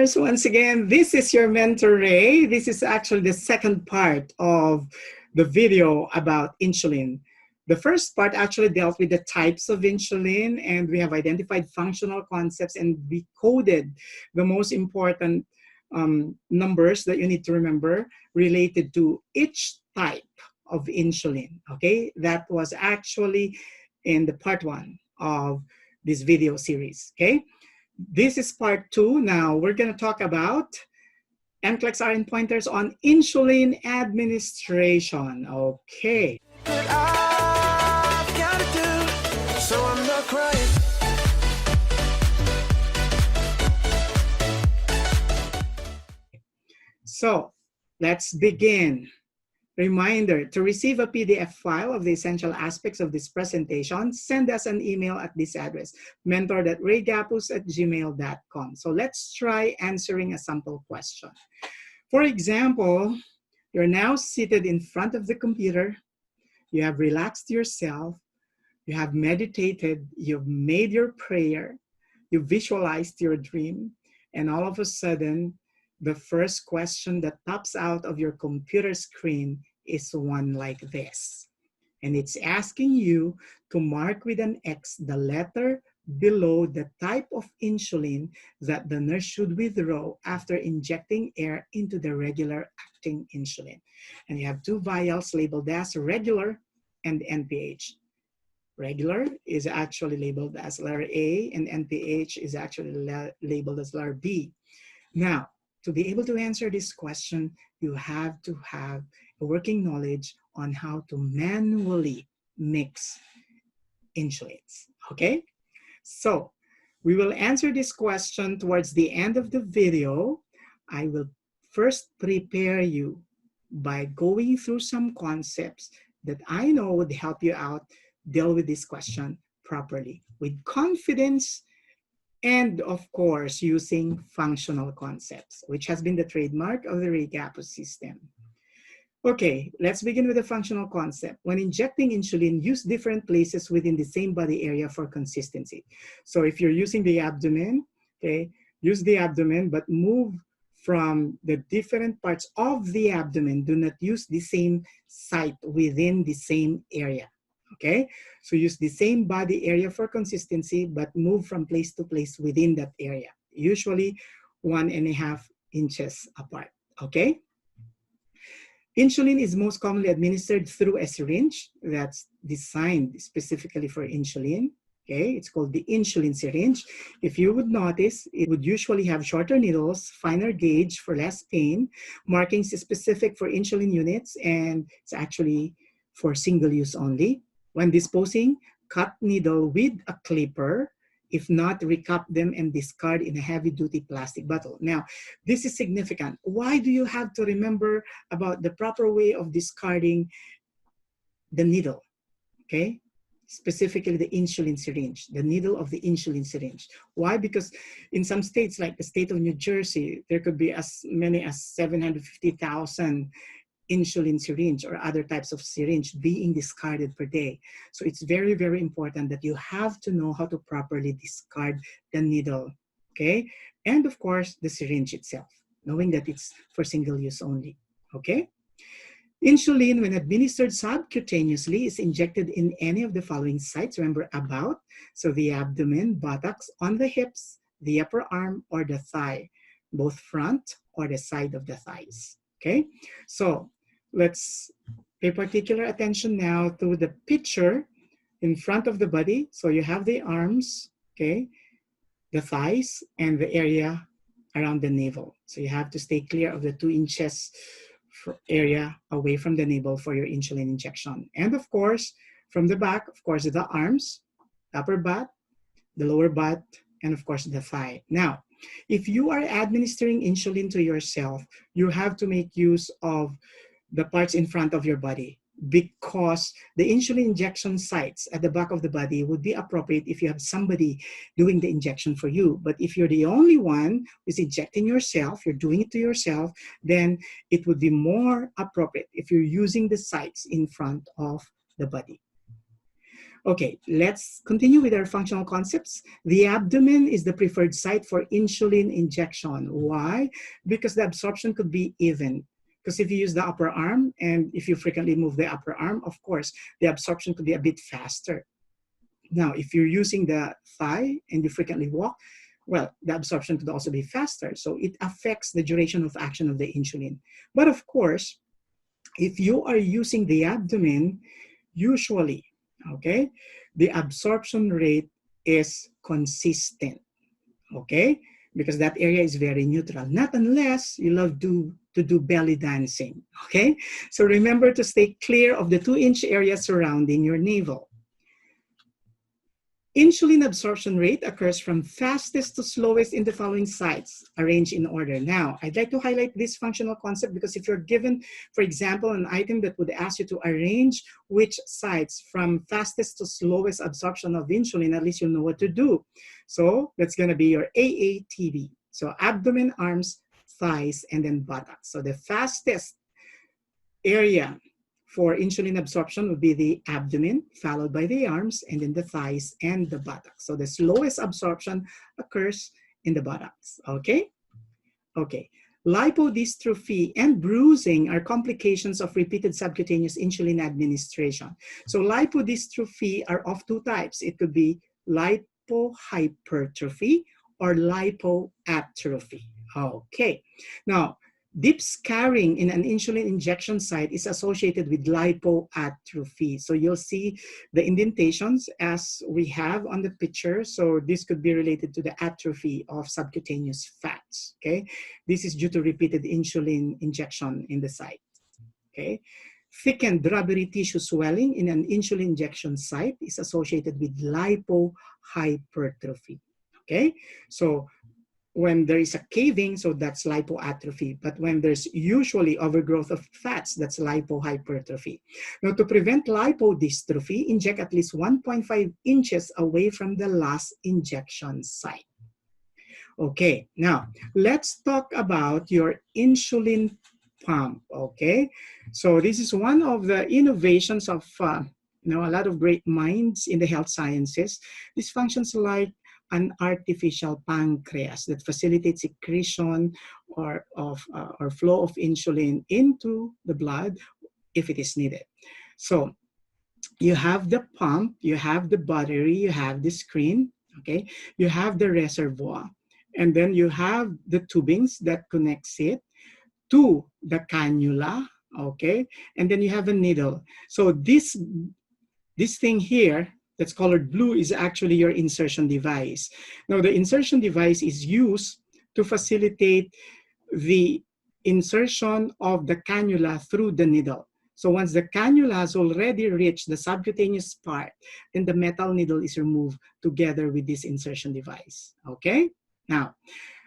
learners, once again, this is your mentor, Ray. This is actually the second part of the video about insulin. The first part actually dealt with the types of insulin, and we have identified functional concepts, and we coded the most important numbers that you need to remember related to each type of insulin, okay? That was actually in the part 1 of this video series, okay? This is part 2. Now we're going to talk about NCLEX RN pointers on insulin administration. Okay. So let's begin. Reminder, to receive a PDF file of the essential aspects of this presentation, send us an email at this address, mentor.raygapuz@gmail.com. So let's try answering a sample question. For example, you're now seated in front of the computer, you have relaxed yourself, you have meditated, you've made your prayer, you visualized your dream, and all of a sudden, the first question that pops out of your computer screen is one like this. And it's asking you to mark with an X the letter below the type of insulin that the nurse should withdraw after injecting air into the regular acting insulin. And you have two vials labeled as regular and NPH. Regular is actually labeled as letter A, and NPH is actually labeled as letter B. Now, to be able to answer this question, you have to have a working knowledge on how to manually mix insulins, okay? So we will answer this question towards the end of the video. I will first prepare you by going through some concepts that I know would help you out deal with this question properly with confidence, and of course, using functional concepts, which has been the trademark of the Ray Gapuz system. Okay, let's begin with the functional concept. When injecting insulin, use different places within the same body area for consistency. So if you're using the abdomen, okay, use the abdomen, but move from the different parts of the abdomen. Do not use the same site within the same area. Okay, so use the same body area for consistency, but move from place to place within that area, usually 1.5 inches apart. Okay, insulin is most commonly administered through a syringe that's designed specifically for insulin. Okay, it's called the insulin syringe. If you would notice, it would usually have shorter needles, finer gauge for less pain, markings specific for insulin units, and it's actually for single use only. When disposing, cut needle with a clipper. If not, recap them and discard in a heavy-duty plastic bottle. Now, this is significant. Why do you have to remember about the proper way of discarding the needle? Okay, specifically the insulin syringe, the needle of the insulin syringe. Why? Because in some states, like the state of New Jersey, there could be as many as 750,000 insulin syringe or other types of syringe being discarded per day. So it's very, very important that you have to know how to properly discard the needle, okay? And of course, the syringe itself, knowing that it's for single use only, okay? Insulin, when administered subcutaneously, is injected in any of the following sites. Remember, about, so the abdomen, buttocks, on the hips, the upper arm, or the thigh, both front or the side of the thighs, okay? So let's pay particular attention now to the picture in front of the body. So you have the arms, okay, the thighs, and the area around the navel. So you have to stay clear of the 2 inches area away from the navel for your insulin injection. And of course, from the back, of course, the arms, the upper butt, the lower butt, and of course, the thigh. Now, if you are administering insulin to yourself, you have to make use of the parts in front of your body, because the insulin injection sites at the back of the body would be appropriate if you have somebody doing the injection for you. But if you're the only one who's injecting yourself, you're doing it to yourself, then it would be more appropriate if you're using the sites in front of the body. Okay, let's continue with our functional concepts. The abdomen is the preferred site for insulin injection. Why? Because the absorption could be even. Because if you use the upper arm and if you frequently move the upper arm, of course, the absorption could be a bit faster. Now, if you're using the thigh and you frequently walk, well, the absorption could also be faster. So it affects the duration of action of the insulin. But of course, if you are using the abdomen, usually, okay, the absorption rate is consistent, okay, because that area is very neutral. Not unless you love to do belly dancing, okay? So remember to stay clear of the 2-inch area surrounding your navel. Insulin absorption rate occurs from fastest to slowest in the following sites, arranged in order. Now, I'd like to highlight this functional concept because if you're given, for example, an item that would ask you to arrange which sites from fastest to slowest absorption of insulin, at least you'll know what to do. So that's going to be your AATB. So abdomen, arms, thighs, and then buttocks. So the fastest area for insulin absorption would be the abdomen, followed by the arms, and then the thighs and the buttocks. So the slowest absorption occurs in the buttocks, okay? Okay. Lipodystrophy and bruising are complications of repeated subcutaneous insulin administration. So lipodystrophy are of 2 types. It could be lipohypertrophy or lipoatrophy. Okay. Now, deep scarring in an insulin injection site is associated with lipoatrophy. So you'll see the indentations as we have on the picture. So this could be related to the atrophy of subcutaneous fats, okay? This is due to repeated insulin injection in the site, okay? Thickened rubbery tissue swelling in an insulin injection site is associated with lipohypertrophy, okay? So when there is a caving, so that's lipoatrophy. But when there's usually overgrowth of fats, that's lipohypertrophy. Now, to prevent lipodystrophy, inject at least 1.5 inches away from the last injection site. Okay, now let's talk about your insulin pump, okay? So this is one of the innovations of a lot of great minds in the health sciences. This functions like an artificial pancreas that facilitates secretion or flow of insulin into the blood if it is needed. So you have the pump, you have the battery, you have the screen, okay? You have the reservoir, and then you have the tubings that connects it to the cannula, okay? And then you have a needle. So this thing here that's colored blue is actually your insertion device. Now, the insertion device is used to facilitate the insertion of the cannula through the needle. So once the cannula has already reached the subcutaneous part, then the metal needle is removed together with this insertion device, okay? Now,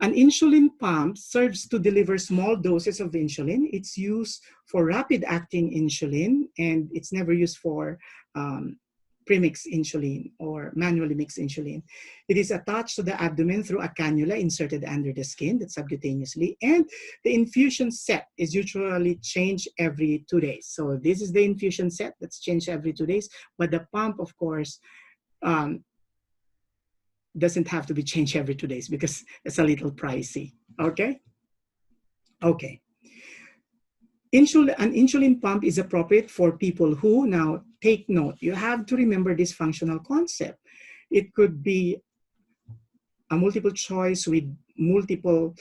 an insulin pump serves to deliver small doses of insulin. It's used for rapid-acting insulin, and it's never used for premixed insulin or manually mixed insulin. It is attached to the abdomen through a cannula inserted under the skin, that's subcutaneously, and the infusion set is usually changed every 2 days. So this is the infusion set that's changed every 2 days, but the pump, of course, doesn't have to be changed every 2 days because it's a little pricey, okay? Okay. An insulin pump is appropriate for people who, now take note, you have to remember this functional concept. It could be a multiple choice with multiple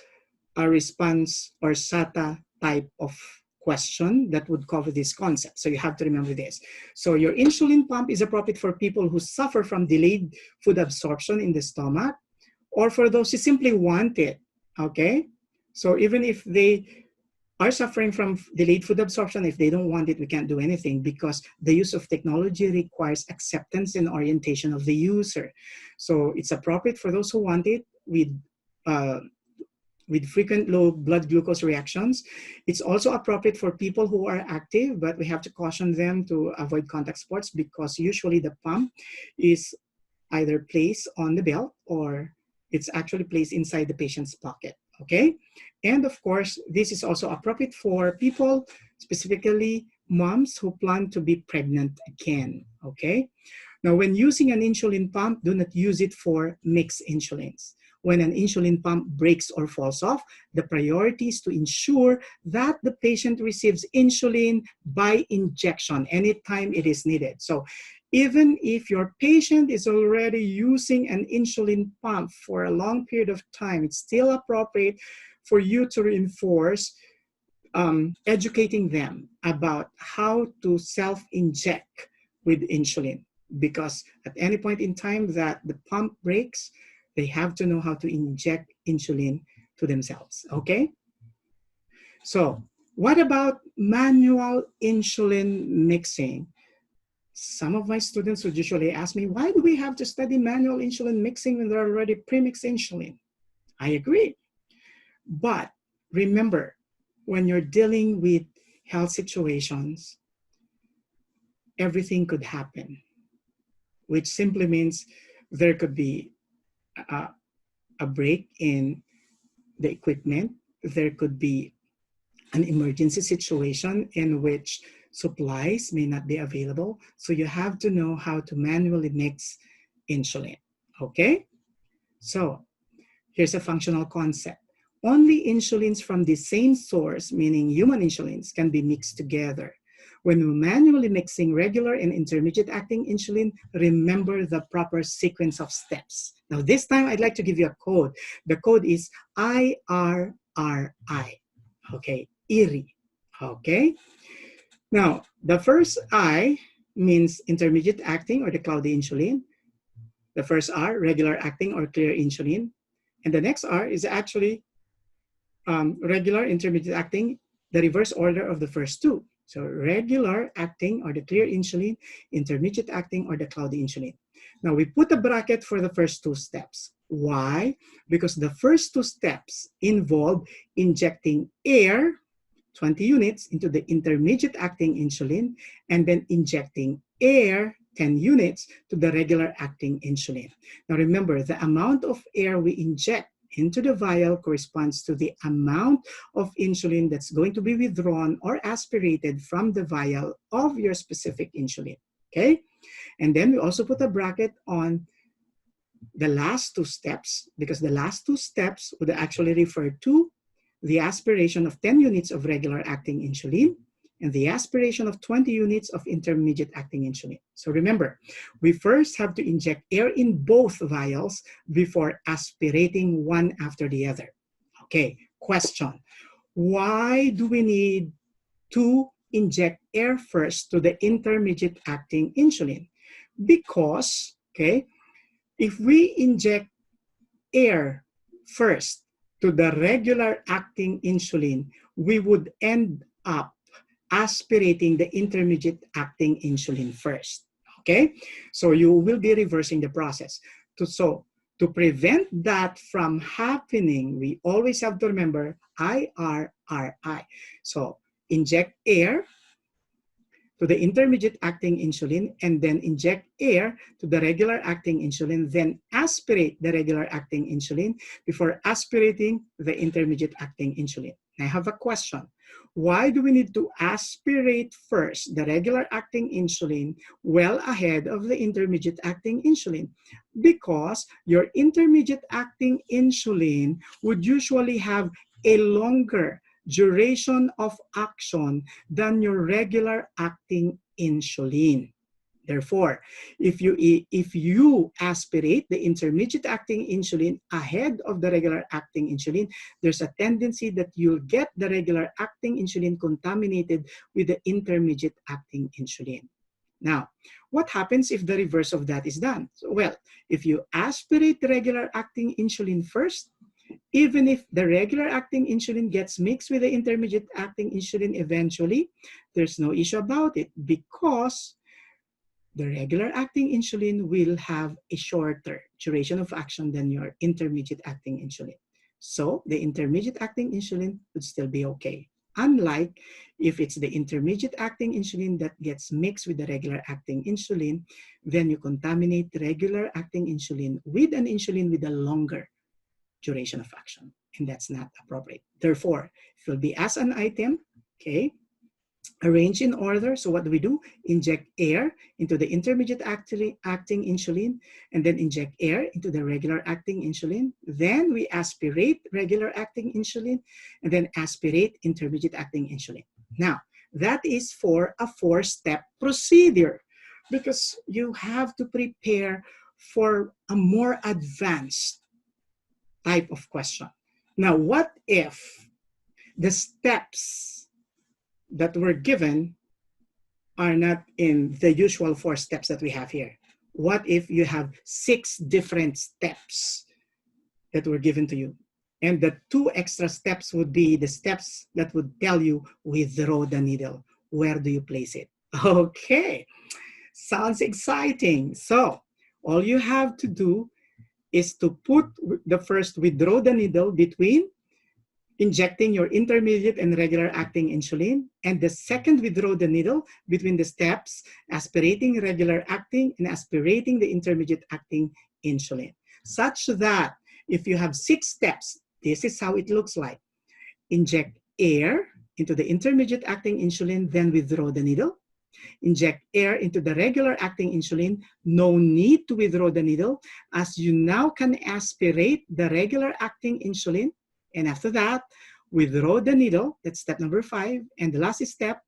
response or SATA type of question that would cover this concept. So you have to remember this. So your insulin pump is appropriate for people who suffer from delayed food absorption in the stomach, or for those who simply want it, okay? So even if they are suffering from delayed food absorption, if they don't want it, we can't do anything because the use of technology requires acceptance and orientation of the user. So it's appropriate for those who want it with frequent low blood glucose reactions. It's also appropriate for people who are active, but we have to caution them to avoid contact sports because usually the pump is either placed on the belt or it's actually placed inside the patient's pocket, okay? And of course, this is also appropriate for people, specifically moms who plan to be pregnant again, okay? Now, when using an insulin pump, do not use it for mixed insulins. When an insulin pump breaks or falls off, the priority is to ensure that the patient receives insulin by injection anytime it is needed. So even if your patient is already using an insulin pump for a long period of time, it's still appropriate for you to reinforce educating them about how to self-inject with insulin, because at any point in time that the pump breaks, they have to know how to inject insulin to themselves, okay? So what about manual insulin mixing? Some of my students would usually ask me, why do we have to study manual insulin mixing when there are already premixed insulin? I agree. But remember, when you're dealing with health situations, everything could happen, which simply means there could be a break in the equipment. There could be an emergency situation in which supplies may not be available. So you have to know how to manually mix insulin, okay? So here's a functional concept. Only insulins from the same source, meaning human insulins, can be mixed together. When manually mixing regular and intermediate acting insulin, remember the proper sequence of steps. Now this time I'd like to give you a code. The code is IRRI, okay, IRI, okay? Now the first I means intermediate acting or the cloudy insulin. The first R, regular acting or clear insulin. And the next R is actually regular, intermediate acting, the reverse order of the first two. So regular acting or the clear insulin, intermediate acting or the cloudy insulin. Now we put a bracket for the first two steps. Why? Because the first two steps involve injecting air, 20 units, into the intermediate acting insulin, and then injecting air, 10 units, to the regular acting insulin. Now remember, the amount of air we inject into the vial corresponds to the amount of insulin that's going to be withdrawn or aspirated from the vial of your specific insulin, okay? And then we also put a bracket on the last two steps, because the last two steps would actually refer to the aspiration of 10 units of regular acting insulin and the aspiration of 20 units of intermediate acting insulin. So remember, we first have to inject air in both vials before aspirating one after the other. Okay, question. Why do we need to inject air first to the intermediate acting insulin? Because, okay, if we inject air first to the regular acting insulin, we would end up aspirating the intermediate acting insulin first, okay? So you will be reversing the process. To prevent that from happening, we always have to remember IRRI. So inject air to the intermediate acting insulin and then inject air to the regular acting insulin, then aspirate the regular acting insulin before aspirating the intermediate acting insulin. I have a question. Why do we need to aspirate first the regular acting insulin well ahead of the intermediate acting insulin? Because your intermediate acting insulin would usually have a longer duration of action than your regular acting insulin. Therefore, if you aspirate the intermediate acting insulin ahead of the regular acting insulin, there's a tendency that you'll get the regular acting insulin contaminated with the intermediate acting insulin. Now, what happens if the reverse of that is done? So, well, if you aspirate the regular acting insulin first, even if the regular acting insulin gets mixed with the intermediate acting insulin eventually, there's no issue about it because the regular acting insulin will have a shorter duration of action than your intermediate acting insulin. So the intermediate acting insulin would still be okay. Unlike if it's the intermediate acting insulin that gets mixed with the regular acting insulin, then you contaminate the regular acting insulin with an insulin with a longer duration of action, and that's not appropriate. Therefore, it will be as an item, okay, arrange in order. So what do? Inject air into the intermediate acting insulin, and then inject air into the regular acting insulin. Then we aspirate regular acting insulin, and then aspirate intermediate acting insulin. Now, that is for a 4-step procedure because you have to prepare for a more advanced type of question. Now, what if the steps that were given are not in the usual 4 steps that we have here? What if you have 6 different steps that were given to you? And the 2 extra steps would be the steps that would tell you withdraw the needle. Where do you place it? Okay, sounds exciting. So all you have to do is to put the first withdraw the needle between injecting your intermediate and regular acting insulin, and the second withdraw the needle between the steps aspirating regular acting and aspirating the intermediate acting insulin, such that if you have 6 steps, this is how it looks like. Inject air into the intermediate acting insulin, then withdraw the needle. Inject air into the regular acting insulin. No need to withdraw the needle, as you now can aspirate the regular acting insulin. And after that, withdraw the needle. That's step number 5. And the last step,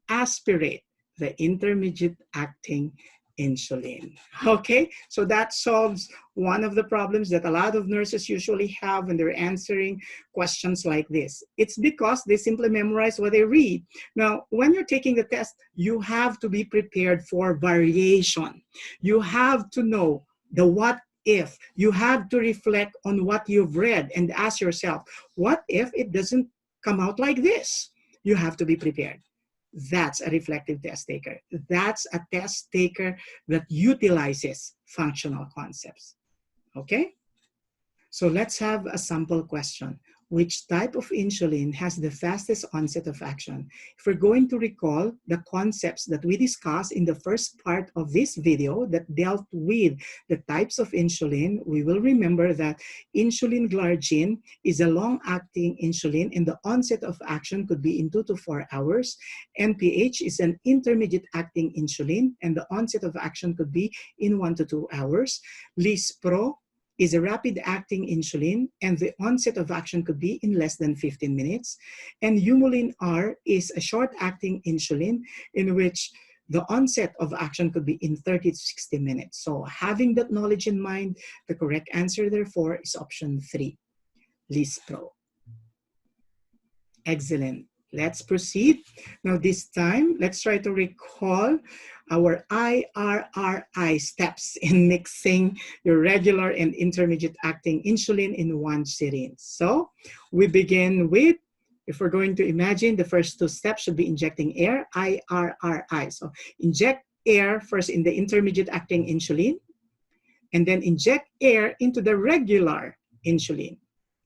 aspirate the intermediate acting insulin. Okay, so that solves one of the problems that a lot of nurses usually have when they're answering questions like this. It's because they simply memorize what they read. Now, when you're taking the test, you have to be prepared for variation. You have to know the what if. You have to reflect on what you've read and ask yourself, what if it doesn't come out like this? You have to be prepared. That's a reflective test taker. That's a test taker that utilizes functional concepts. Okay? So let's have a sample question. Which type of insulin has the fastest onset of action? If we're going to recall the concepts that we discussed in the first part of this video that dealt with the types of insulin, we will remember that insulin glargine is a long-acting insulin and the onset of action could be in 2 to 4 hours. NPH is an intermediate-acting insulin and the onset of action could be in 1 to 2 hours. Lispro is a rapid-acting insulin, and the onset of action could be in less than 15 minutes. And Humulin R is a short-acting insulin in which the onset of action could be in 30 to 60 minutes. So having that knowledge in mind, the correct answer, therefore, is option 3, Lispro. Excellent. Let's proceed. Now this time, let's try to recall our IRRI steps in mixing your regular and intermediate acting insulin in one syringe. So we begin with, if we're going to imagine, the first 2 steps should be injecting air, IRRI. So inject air first in the intermediate acting insulin, and then inject air into the regular insulin.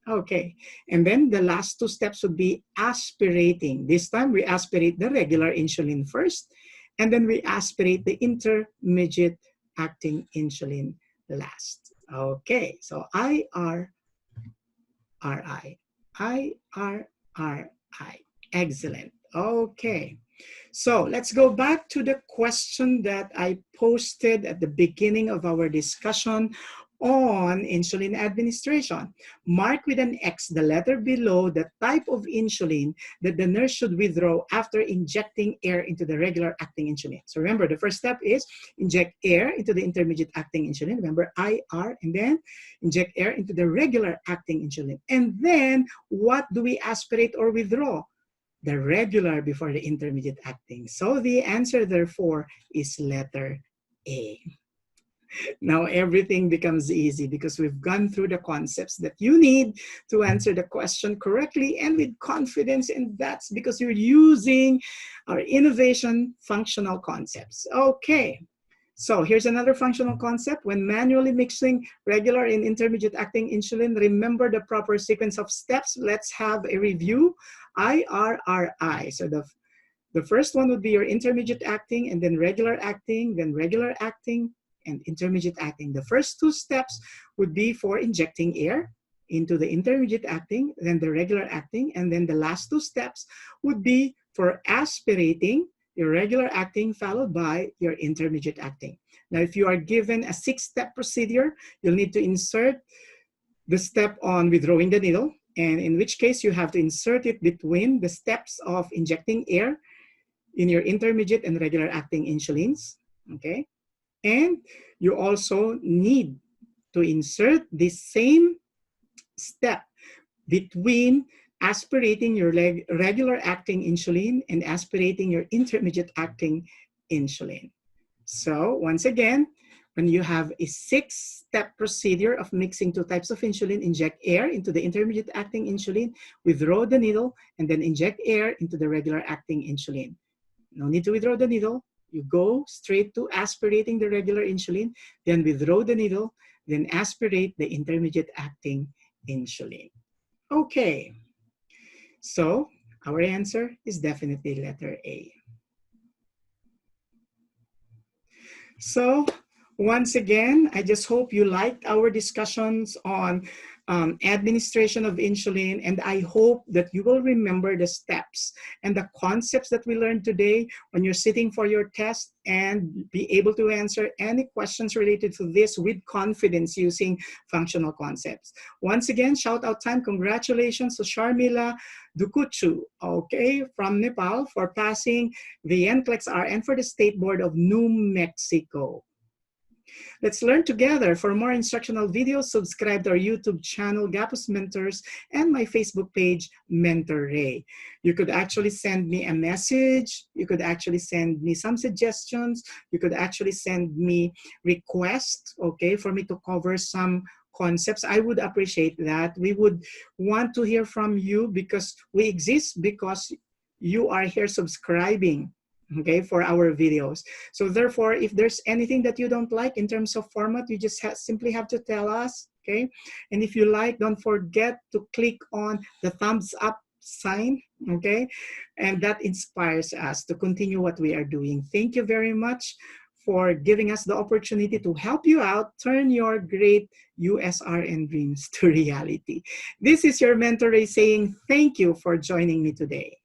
Okay, and then the last 2 steps would be aspirating. This time we aspirate the regular insulin first, and then we aspirate the intermediate acting insulin last. Okay, so IRRI. Excellent. Okay, so let's go back to the question that I posted at the beginning of our discussion on insulin administration. Mark with an X the letter below the type of insulin that the nurse should withdraw after injecting air into the regular acting insulin. So remember, the first step is inject air into the intermediate acting insulin. Remember, IR, and then inject air into the regular acting insulin. And then what do we aspirate or withdraw? The regular before the intermediate acting. So the answer, therefore, is letter A. Now everything becomes easy because we've gone through the concepts that you need to answer the question correctly and with confidence, and that's because you're using our innovation functional concepts. Okay, so here's another functional concept. When manually mixing regular and intermediate acting insulin, remember the proper sequence of steps. Let's have a review. IRRI. So the first one would be your intermediate acting, and then regular acting, and intermediate acting. The first 2 steps would be for injecting air into the intermediate acting, then the regular acting, and then the last 2 steps would be for aspirating, your regular acting followed by your intermediate acting. Now, if you are given a 6-step procedure, you'll need to insert the step on withdrawing the needle, and in which case you have to insert it between the steps of injecting air in your intermediate and regular acting insulins, okay? And you also need to insert the same step between aspirating your regular acting insulin and aspirating your intermediate acting insulin. So once again, when you have a 6-step procedure of mixing 2 types of insulin, inject air into the intermediate acting insulin, withdraw the needle, and then inject air into the regular acting insulin. No need to withdraw the needle. You go straight to aspirating the regular insulin, then withdraw the needle, then aspirate the intermediate acting insulin. Okay, so our answer is definitely letter A. So once again, I just hope you liked our discussions on administration of insulin, and I hope that you will remember the steps and the concepts that we learned today when you're sitting for your test and be able to answer any questions related to this with confidence using functional concepts. Once again, shout out time, congratulations to Sharmila Dukuchu, okay, from Nepal for passing the NCLEX RN for the State Board of New Mexico. Let's learn together. For more instructional videos, subscribe to our YouTube channel, Gapuz Mentors, and my Facebook page, Mentor Ray. You could actually send me a message. You could actually send me some suggestions. You could actually send me requests, okay, for me to cover some concepts. I would appreciate that. We would want to hear from you because we exist because you are here subscribing, okay, for our videos. So therefore, if there's anything that you don't like in terms of format, you just simply have to tell us, okay? And if you like, don't forget to click on the thumbs up sign, okay? And that inspires us to continue what we are doing. Thank you very much for giving us the opportunity to help you out, turn your great USRN dreams to reality. This is your mentor Ray saying thank you for joining me today.